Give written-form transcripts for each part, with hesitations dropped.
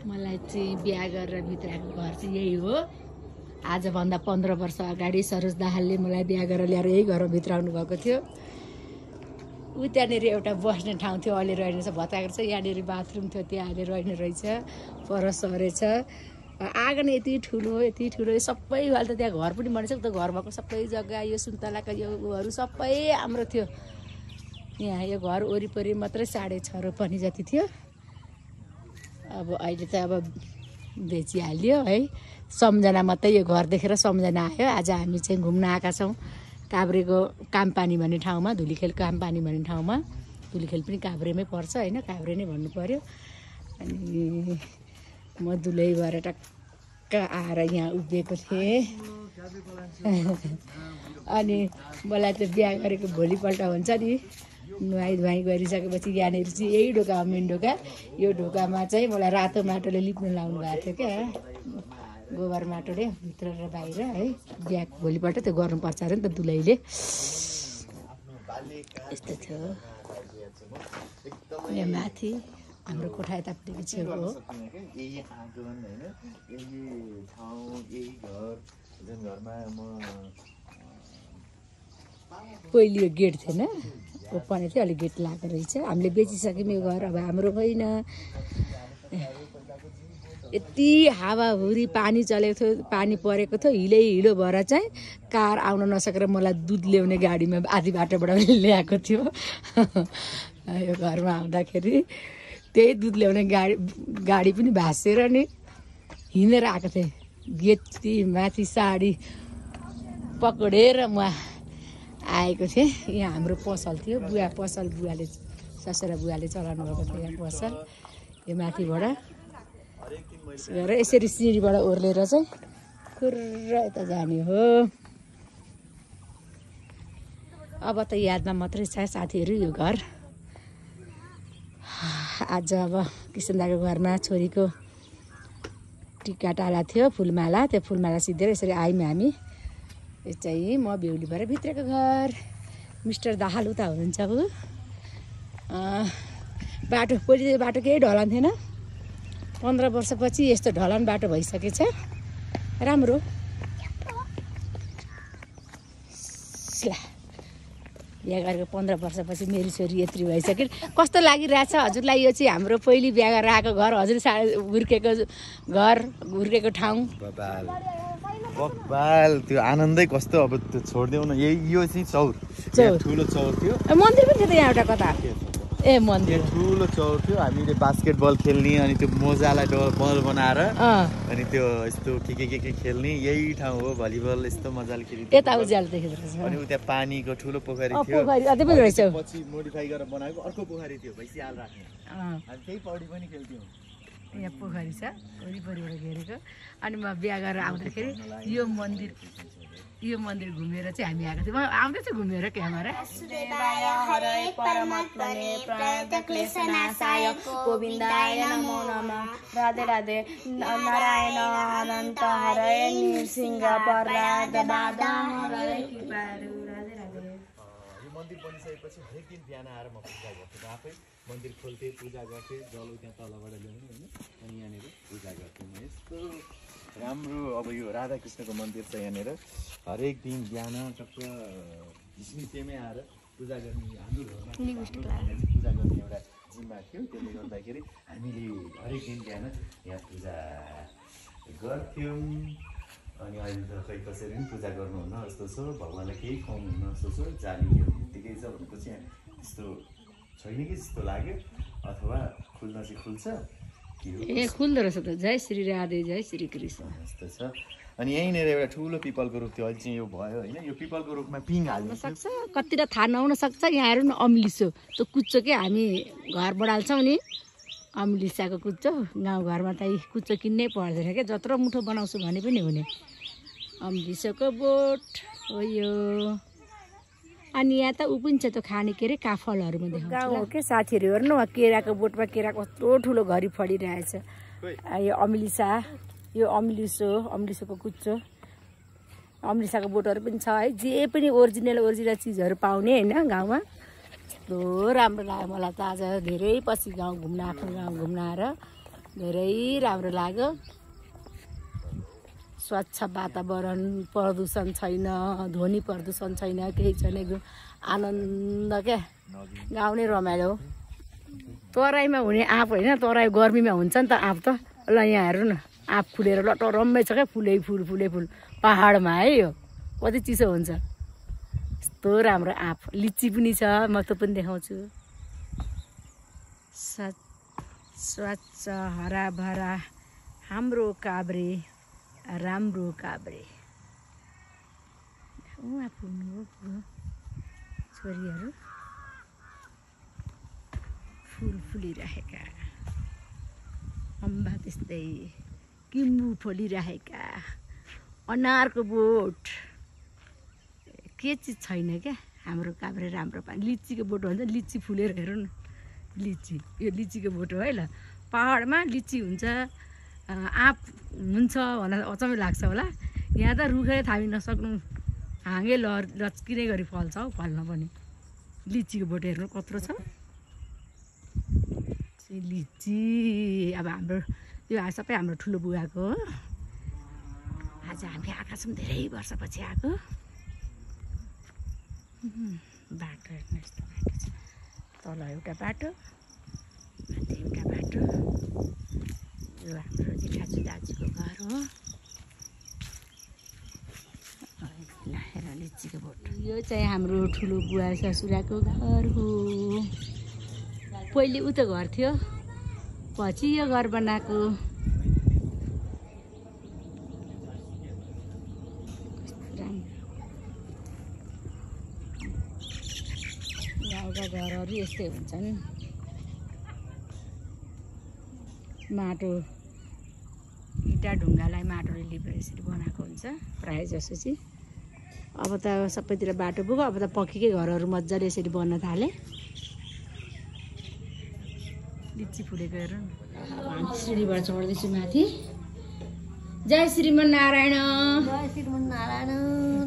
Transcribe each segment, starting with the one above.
मलाई चाहिँ बिहा गरेर भित्रको घर चाहिँ यही हो। आजभन्दा 15 वर्ष अगाडि सरोज दाहालले मलाई बिहा गरेर ल्याएर यही घरमा भित्राउनु भएको थियो। ऊ त्यहाँनिर एउटा बस्ने ठाउँ थियो, अहिले रहेन छ, भत्काएको छ। यहाँनिर बाथरुम थियो, त्यहाँ अहिले रहेन रहेछ, पर सरेछ। आँगन यति ठुलो सबै अहिले त त्यहाँ घर पनि बनिसक्यो। त घर भएको सबै जग्गा यो सुन्तलाका यो उहरू सबै हाम्रो थियो। यहाँ यो घर वरिपरि मात्रै 6.5 रोपनी जति थियो। अब अहिले त अब बेचिहाल्यो है। सम्झना मात्रै यो घर देखेर सम्झना आयो। आज हामी चाहिँ घुम्न आएका छौँ काभ्रेको कामपानी भन्ने ठाउँमा, धुलीखेल कामपानी भन्ने ठाउँमा। धुलीखेल पनि काभ्रेमै पर्छ होइन, काभ्रे नै भन्नु पर्यो। अनि म दुलै भएर टक्क आएर यहाँ उभिएको थिएँ। अनि मलाई त बिहा गरेको भोलिपल्ट हुन्छ नि, नुहाई धुवाई गरिसकेपछि यहाँनिर चाहिँ यही ढोका हो, मेन ढोका। यो ढोकामा चाहिँ मलाई रातो माटोले लिप्नु लाउनु भएको थियो क्या, गोबर माटोले भित्र र बाहिर है। बिहा भोलिपल्ट त्यो गर्नुपर्छ अरे नि त दुलैले। यस्तो थियो। यहाँ माथि हाम्रो कोठा यतापट्टिको छेउ हो। पहिले यो गेट थिएन, ओपन थियो, अहिले गेट लगाएको रहेछ। हामीले बेचिसक्यौँ यो घर, अब हाम्रो होइन। यति हावाहुरी पानी चलेको थियो, पानी परेको थियो, हिलो भएर चाहिँ कार आउन नसकेर मलाई दुध ल्याउने गाडीमा आधी बाटोबाट ल्याएको थियो। यो घरमा आउँदाखेरि त्यही दुध ल्याउने गाडी पनि भाँसेर नि हिँडेर आएको थिएँ। गेटी माथि साडी पक्रेर म आएको थिएँ। यहाँ हाम्रो पसल थियो, बुवाले ससुरा बुवाले चलाउनु भएको थियो यहाँ पसल। यो माथिबाट यसरी सिँढीबाट ओर्लेर चाहिँ खुर्र यता जाने हो। अब त यादमा मात्रै छ साथीहरू यो घर। आज अब किसन दाको घरमा छोरीको टिका टाला थियो, फुलमाला, त्यो फुलमाला सिद्धेर यसरी आयौँ हामी। यो चाहिँ म बेहुली भएर भित्रको घर। मिस्टर दाहाल उता हुनुहुन्छ। ऊ बाटो पहिले बाटो केही ढलान थिएन, 15 वर्षपछि यस्तो ढलान बाटो भइसकेछ, राम्रो। बिहा गरेको 15 वर्षपछि मेरो छोरी यत्रो भइसक्यो। कस्तो लागिरहेछ हजुरलाई? यो चाहिँ हाम्रो पहिलो बिहा गरेर आएको घर, हजुर हुर्केको घर, हुर्केको ठाउँ। बकबाल त्यो आनन्दै कस्तो। अब त्यो छोडिदेऊ न। यो चाहिँ चौर ठुलो चौर थियो। मन्दिर पनि थियो त यहाँ एउटा कता। ए मन्दिर ठुलो चौर थियो। हामीले बास्केटबल खेल्ने, अनि त्यो मोजालाई बल बनाएर अनि त्यो यस्तो के खेल्ने यही ठाउँ हो। भलिबल यस्तो मजाले खेल्ने। यता उज्यालो देखेको रहेछ। अनि उता पानीको ठुलो पोखरी थियो, अझै पनि रहेछ। पछि मोडिफाई गरेर बनाएको अर्को पोखरी थियो, भैँसीहाल राख्ने। अनि त्यही पौडी पनि खेल्थ्यौँ। यहाँ पोखरी छ वरिपरिबाट घेरेको। अनि म बिहा गरेर आउँदाखेरि यो मन्दिर घुमेर चाहिँ हामी आएको थियौँ। आउँदैछ घुमेर क्यामेरा। गोविन्दाय नमो नमः। राधे राधे। नारायण अनन्त हरे नृसिंह प्रह्लाद बाधन हरे कृपालु। राधे राधे। यो मन्दिर बनिसकेपछि हरेक दिन बिहान आएर म पूजा गर्थेँ। आफै मन्दिर खोल्थेँ, पूजा गर्थेँ, जल त्यहाँ तलबाट ल्याउने होइन, अनि यहाँनिर पूजा गर्थेँ। यस्तो राम्रो। अब यो राधाकृष्णको मन्दिर छ यहाँनिर। हरेक दिन बिहान टक्क झिस्मिसेमै आएर पूजा गर्ने, हाम्रो घरमा पूजा गर्ने एउटा जिम्मा थियो। त्यसले गर्दाखेरि हामीले हरेक दिन बिहान यहाँ पूजा गर्थ्यौँ। अनि अहिले त खै कसरी पनि पूजा गर्नुहुन्न जस्तो छ, भगवान्लाई केही खुवाउनुहुन्न जस्तो छ। जाली यत्तिकै छ भनेपछि त्यस्तो छैन कि जस्तो लाग्यो, अथवा खुल्न चाहिँ खुल्छ। ए खुल्दो रहेछ त। जय श्री राधे, जय श्री कृष्ण। यस्तो छ। अनि यहीँनिर एउटा ठुलो पिपलको रुख थियो, अहिले चाहिँ यो भयो होइन। यो पिपलको रुखमा पिङ हाल्नु सक्छ, कतिवटा थाहा नहुन सक्छ। यहाँ हेर्नु न अम्लिसो, त्यो कुच्चो के हामी घर बढाल्छौँ नि, अम्लिसाको कुच्चो। गाउँघरमा त कुच्चो किन्नै पर्दैन क्या, जत्रो मुठो बनाउँछु भने पनि हुने। अम्लिसोको बोट हो यो। अनि यहाँ त ऊ पनि छ, त्यो खाने के अरे काफलहरूमा देखाउँछ। गाउँ हो के साथीहरू, हेर्नु केराको बोटमा केरा कस्तो ठुलो घरि फलिरहेछ। यो अम्लिसा, यो अम्लिसोको कुच्चो, अम्लिसाको बोटहरू पनि छ है। जे पनि ओरिजिनल चिजहरू पाउने होइन गाउँमा। कस्तो राम्रो लाग्यो मलाई त आज धेरै पछि गाउँ घुम्न आफ्नो गाउँ घुम्न आएर धेरै राम्रो लाग्यो स्वच्छ वातावरण प्रदूषण छैन ध्वनि प्रदूषण छैन केही छैन एकदम आनन्द क्या गाउँ नै रमाइलो हो तराईमा हुने आँप होइन तराई गर्मीमा हुन्छ नि त आँप त ल यहाँ हेर्नु न आँप फुलेर लटरम्मै छ क्या फुलै फुल पहाडमा है यो कति चिसो हुन्छ यस्तो राम्रो आँप लिची पनि छ म त पनि देखाउँछु स्वच्छ हराभरा हाम्रो काभ्रे राम्रो काभ्रे छोरीहरू फुल फुलिरहेका अम्बा त्यस्तै किम्बु फुलिरहेका अनारको बोट के चिज छैन क्या हाम्रो काभ्रे राम्रो पानी लिचीको बोट भन्छ लिची फुलेर हेरौँ न लिची यो लिचीको बोट हो है ल पहाडमा लिची हुन्छ आँप हुन्छ भन्दा अचम्मै लाग्छ होला यहाँ त रुखै थामी नसक्नु हाँगे लच्किने गरी फल्छ हौ फल्न पनि लिचीको बोट हेर्नु कत्रो छ लिची अब हाम्रो यो सबै हाम्रो ठुलो बुवाको हो आज हामी आएका छौँ धेरै वर्षपछि आएको बाटो हेर्नु यस्तो बाटो छ तल एउटा बाटो माथि एउटा बाटो यो हाम्रो जेठाजु दाजुको घर हो हेर लिचीको बोट यो चाहिँ हाम्रो ठुलो बुवा ससुराको घर हो पहिले उता घर थियो पछि यो घर बनाएको गाउँका घरहरू यस्तै हुन्छन् माटो इँटा ढुङ्गालाई माटोले लिपेर यसरी बनाएको हुन्छ प्रायः जसो चाहिँ अब त सबैतिर बाटो पुग्यो अब त पक्कीकै घरहरू मजाले यसरी बन्न थाले लिची फुलेको हेरौँ अब हामी सिँढीबाट चढ्दैछु माथि जय श्रीमन्नारायण जय श्रीमन्नारायण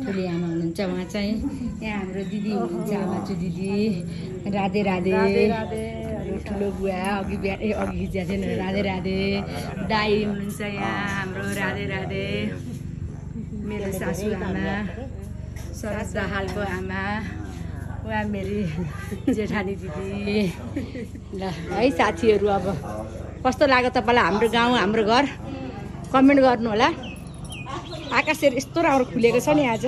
ठुली आमा हुनुहुन्छ उहाँ चाहिँ यहाँ हाम्रो दिदी हुनुहुन्छ आमाचु दिदी राधे राधे ठुलो बुवा अघि खिचिया थिएन राधे राधे दाई हुनुहुन्छ यहाँ हाम्रो राधे राधे मेरो सासू आमा सरस दाहालको आमा उहाँ मेरी जेठानी दिदी ल है साथीहरू अब कस्तो लाग्यो तपाईँलाई हाम्रो गाउँ हाम्रो घर कमेन्ट गर्नु होला आकाशहरू यस्तो राम्रो खुलेको छ नि आज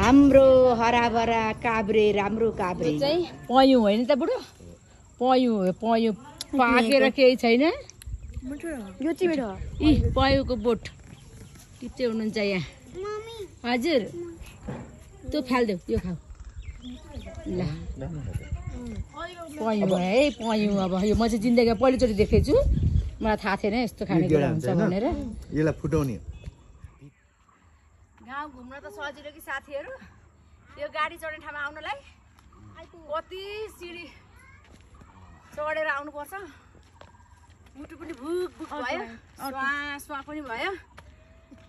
हाम्रो हराभरा काभ्रे राम्रो काभ्रे चाहिँ पयौँ होइन त बुढो पयौँ हो पयौँ पाकेर केही छैन यो चाहिँ मेरो इ पयौँको बोट के हुनुहुन्छ यहाँ हजुर तँ फाल्देऊ यो खाऊ ल पयौँ है पयौँ अब यो म चाहिँ जिन्दगीमा पहिलोचोटि देखेको छु मलाई थाहा थिएन यस्तो खानेकुरा हुन्छ भनेर यसलाई फुटाउने गाउँ घुम्न त सजिलो कि साथीहरू यो गाडी चढ्ने ठाउँमा आउनलाई कति सिँढी चढेर आउनुपर्छ मुटु पनि भुक भुक भयो श्वास पनि भयो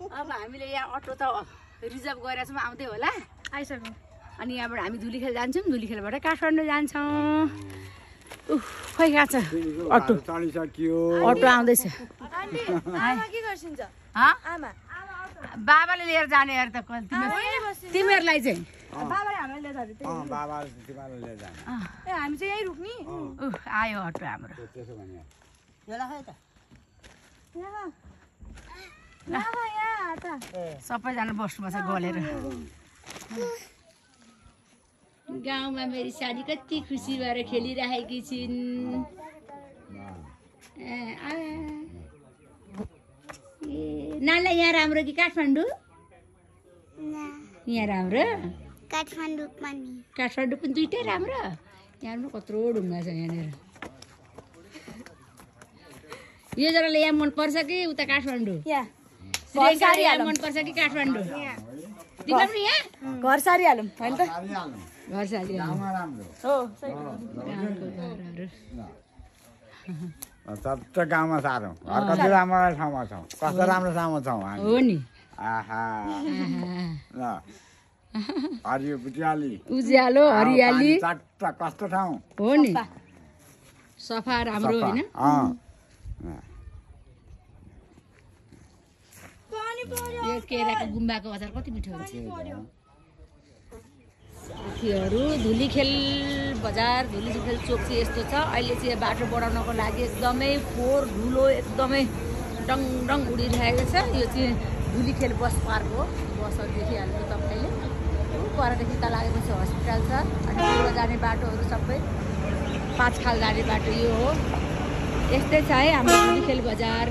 अब हामीले यहाँ अटो त रिजर्भ गरेर छौँ आउँदै होला आइसक्यो अनि यहाँबाट हामी धुलीखेल जान्छौँ धुलीखेलबाट काठमाडौँ जान्छौँ खोइ गएको छ अटो अटो आउँदैछ बाबाले लिएर जाने अरे त तिमीहरूलाई चाहिँ हामी चाहिँ यहीँ रुक्ने आयो अटो हाम्रो सबैजना बस्नुपर्छ गलेर गाउँमा मेरी साडी कति खुसी भएर खेलिराखेकी छिन् नानीलाई यहाँ राम्रो कि काठमाडौँ यहाँ राम्रो काठमाडौँ पनि काठमाडौँ पनि दुइटै राम्रो यहाँ पनि कत्रो ढुङ्गा छ यहाँनिर यो जग्गाले यहाँ मनपर्छ कि उता काठमाडौँ यहाँ मनपर्छ कि काठमाडौँ तिमीलाई पनि यहाँ घर सारिहालौँ होइन त घर सारी हो सबै गाउँमा साह्रो घर कति राम्रो ठाउँमा छौँ कस्तो राम्रो ठाउँमा छौँ हामी हो नि आहा ल हरियो बुटियाली उज्यालो हरियाली चाट्टा कस्तो ठाउँ हो नि सफा राम्रो होइन यो केराको गुम्बाको अचार कति मिठो हुन्छ साथीहरू धुलीखेल बजार धुलीखेल चोक चाहिँ यस्तो छ अहिले चाहिँ बाटो बढाउनको लागि एकदमै फोहोर धुलो एकदमै डङ डङ उडिरहेको छ यो चाहिँ धुलीखेल बस पार्क हो बसहरू देखिहाल्नु तपाईँले परदेखि तल लागेपछि हस्पिटल छ अनि पूर्व जाने बाटोहरू सबै 5 खाल जाने बाटो यो हो यस्तै छ है हाम्रो धुलीखेल बजार